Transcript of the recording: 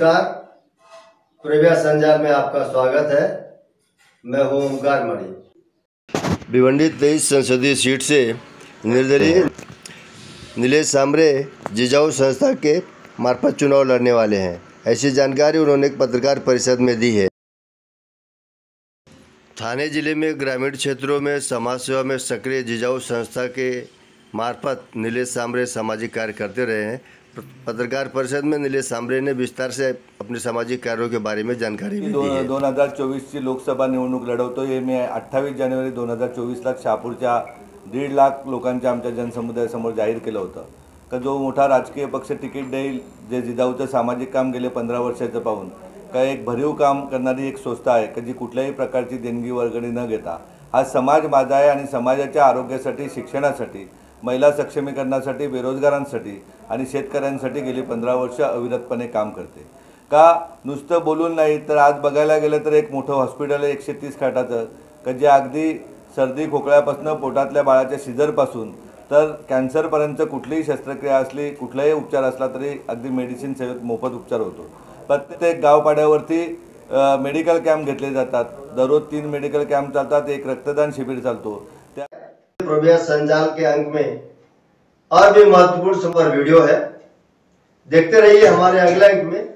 नमस्कार, प्रेव्या संजाल में आपका स्वागत है। मैं हूं ओमकार मणि। भिवंडी 23 संसदीय सीट से निर्दलीय नीलेश सांबरे जिजाऊ संस्था के मार्फत चुनाव लड़ने वाले हैं, ऐसी जानकारी उन्होंने एक पत्रकार परिषद में दी है। थाने जिले में ग्रामीण क्षेत्रों में समाज सेवा में सक्रिय जिजाऊ संस्था के मार्फत नीलेश सांबरे सामाजिक कार्य करते रहे हैं। पत्रकार परिषद में नीलेश सांबरे ने विस्तार से अपने सामाजिक कार्यों के बारे में जानकारी भी दी है। 2024 ची लोकसभा निवडणूक लढवतोय। मी 28 जानेवारी 2024ला शहापूरच्या 1.5 लाख लोकांच्या आमच्या जनसमुदायासमोर जाहीर केलं होतं का जो मोठा राजकीय पक्ष तिकीट देईल, जे जिजाऊचं सामाजिक काम गेले 15 वर्षाचं पाहून का एक भरीव काम करणारी एक संस्था आहे की जी कुठल्याही प्रकारची देणगी वर्गणी न घेता हा समाज माझा आहे आणि समाजाच्या आरोग्यासाठी, शिक्षणासाठी, महिला सक्षमीकरणासाठी, बेरोजगारांसाठी आणि शेतकऱ्यांसाठी गेली 15 वर्ष अविरतपणे काम करते। का नुसतं बोलून नाही तर आज बघायला गेलं तर एक मोठं हॉस्पिटल आहे 130 खाटाचं का जे अगदी सर्दी खोकल्यापासून पोटातल्या बाळाच्या सिझरपासून तर कॅन्सरपर्यंत कुठलीही शस्त्रक्रिया असली, कुठलाही उपचार असला तरी अगदी मेडिसिन सेवेत मोफत उपचार होतो। प्रत्येक गावपाड्यावरती मेडिकल कॅम्प घेतले जातात। दररोज 3 मेडिकल कॅम्प चालतात, एक रक्तदान शिबिर चालतो। प्रेव्या संजाल के अंक में और भी महत्वपूर्ण वीडियो है, देखते रहिए हमारे अगले अंक में।